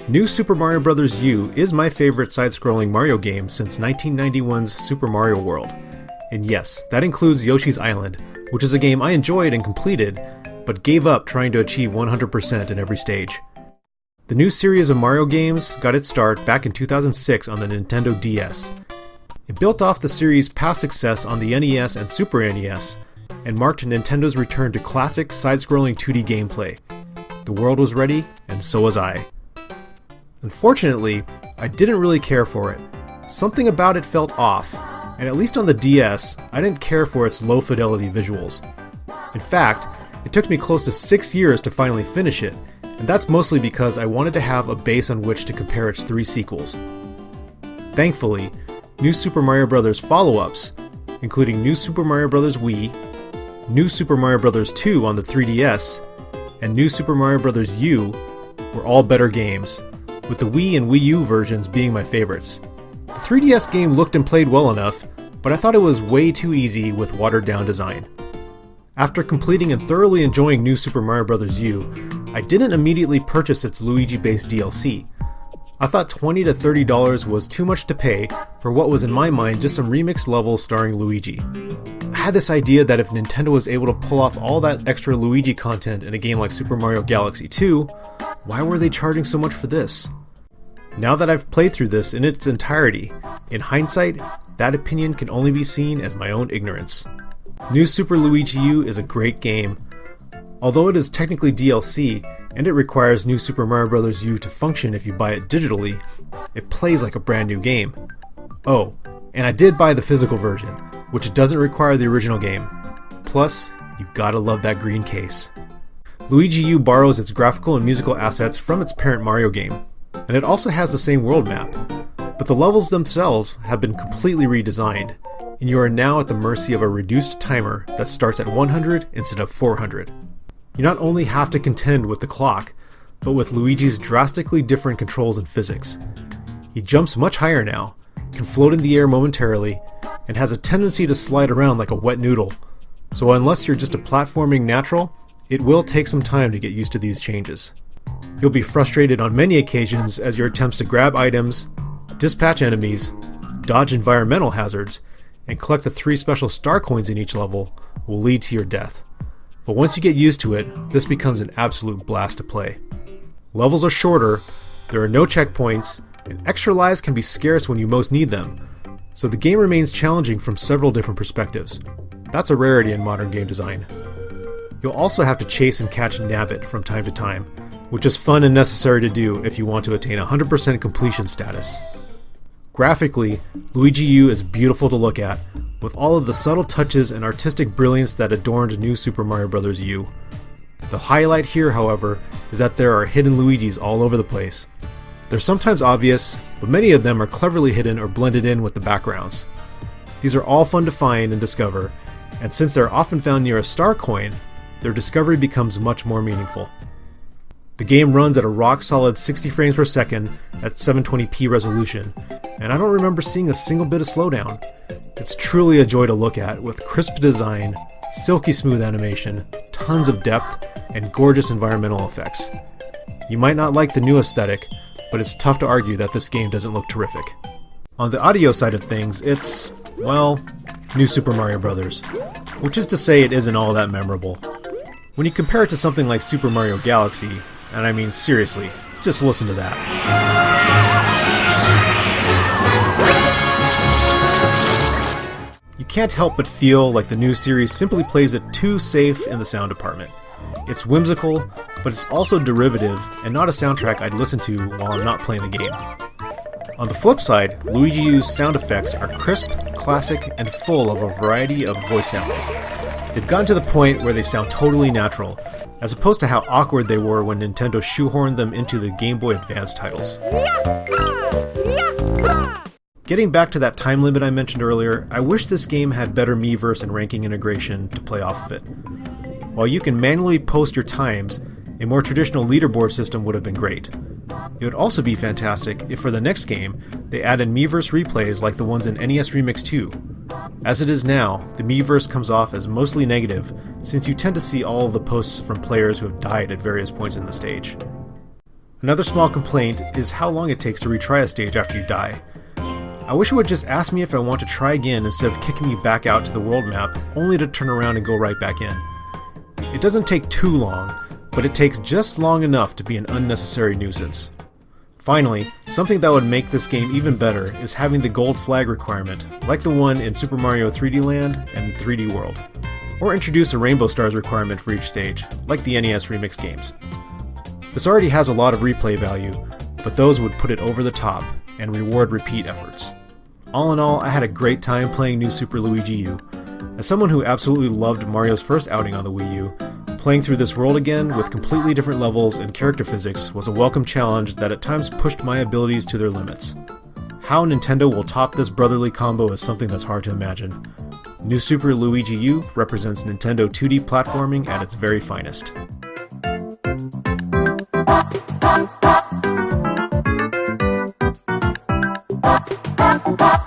New Super Mario Bros. U is my favorite side-scrolling Mario game since 1991's Super Mario World. And yes, that includes Yoshi's Island, which is a game I enjoyed and completed, but gave up trying to achieve 100% in every stage. The new series of Mario games got its start back in 2006 on the Nintendo DS. It built off the series' past success on the NES and Super NES, and marked Nintendo's return to classic side-scrolling 2D gameplay. The world was ready, and so was I. Unfortunately, I didn't really care for it. Something about it felt off, and at least on the DS, I didn't care for its low-fidelity visuals. In fact, it took me close to 6 years to finally finish it, and that's mostly because I wanted to have a base on which to compare its 3 sequels. Thankfully, New Super Mario Bros. Follow-ups, including New Super Mario Bros. Wii, New Super Mario Bros. 2 on the 3DS, and New Super Mario Bros. U, were all better games, with the Wii and Wii U versions being my favorites. The 3DS game looked and played well enough, but I thought it was way too easy with watered-down design. After completing and thoroughly enjoying New Super Mario Bros. U, I didn't immediately purchase its Luigi-based DLC. I thought $20 to $30 was too much to pay for what was in my mind just some remixed levels starring Luigi. I had this idea that if Nintendo was able to pull off all that extra Luigi content in a game like Super Mario Galaxy 2, why were they charging so much for this? Now that I've played through this in its entirety, in hindsight, that opinion can only be seen as my own ignorance. New Super Luigi U is a great game. Although it is technically DLC, and it requires New Super Mario Bros. U to function if you buy it digitally, it plays like a brand new game. Oh, and I did buy the physical version, which doesn't require the original game. Plus, you gotta love that green case. Luigi U borrows its graphical and musical assets from its parent Mario game, and it also has the same world map, but the levels themselves have been completely redesigned, and you are now at the mercy of a reduced timer that starts at 100 instead of 400. You not only have to contend with the clock, but with Luigi's drastically different controls and physics. He jumps much higher now, can float in the air momentarily, and has a tendency to slide around like a wet noodle. So unless you're just a platforming natural, it will take some time to get used to these changes. You'll be frustrated on many occasions as your attempts to grab items, dispatch enemies, dodge environmental hazards, and collect the 3 special star coins in each level will lead to your death. But once you get used to it, this becomes an absolute blast to play. Levels are shorter, there are no checkpoints, and extra lives can be scarce when you most need them, so the game remains challenging from several different perspectives. That's a rarity in modern game design. You'll also have to chase and catch Nabbit from time to time, which is fun and necessary to do if you want to attain 100% completion status. Graphically, Luigi U is beautiful to look at, with all of the subtle touches and artistic brilliance that adorned New Super Mario Bros. U. The highlight here, however, is that there are hidden Luigis all over the place. They're sometimes obvious, but many of them are cleverly hidden or blended in with the backgrounds. These are all fun to find and discover, and since they're often found near a star coin, their discovery becomes much more meaningful. The game runs at a rock-solid 60 frames per second at 720p resolution, and I don't remember seeing a single bit of slowdown. It's truly a joy to look at, with crisp design, silky smooth animation, tons of depth, and gorgeous environmental effects. You might not like the new aesthetic, but it's tough to argue that this game doesn't look terrific. On the audio side of things, it's, well, New Super Mario Bros., which is to say it isn't all that memorable. When you compare it to something like Super Mario Galaxy, and I mean seriously, just listen to that. You can't help but feel like the new series simply plays it too safe in the sound department. It's whimsical, but it's also derivative and not a soundtrack I'd listen to while I'm not playing the game. On the flip side, Luigi U's sound effects are crisp, classic, and full of a variety of voice samples. They've gotten to the point where they sound totally natural, as opposed to how awkward they were when Nintendo shoehorned them into the Game Boy Advance titles. Getting back to that time limit I mentioned earlier, I wish this game had better Miiverse and ranking integration to play off of it. While you can manually post your times, a more traditional leaderboard system would have been great. It would also be fantastic if for the next game, they added Miiverse replays like the ones in NES Remix 2. As it is now, the Miiverse comes off as mostly negative, since you tend to see all of the posts from players who have died at various points in the stage. Another small complaint is how long it takes to retry a stage after you die. I wish it would just ask me if I want to try again instead of kicking me back out to the world map, only to turn around and go right back in. It doesn't take too long, but it takes just long enough to be an unnecessary nuisance. Finally, something that would make this game even better is having the gold flag requirement, like the one in Super Mario 3D Land and 3D World. Or introduce a Rainbow Stars requirement for each stage, like the NES Remix games. This already has a lot of replay value, but those would put it over the top and reward repeat efforts. All in all, I had a great time playing New Super Luigi U. As someone who absolutely loved Mario's first outing on the Wii U, playing through this world again with completely different levels and character physics was a welcome challenge that at times pushed my abilities to their limits. How Nintendo will top this brotherly combo is something that's hard to imagine. New Super Luigi U represents Nintendo 2D platforming at its very finest. Bop, bop.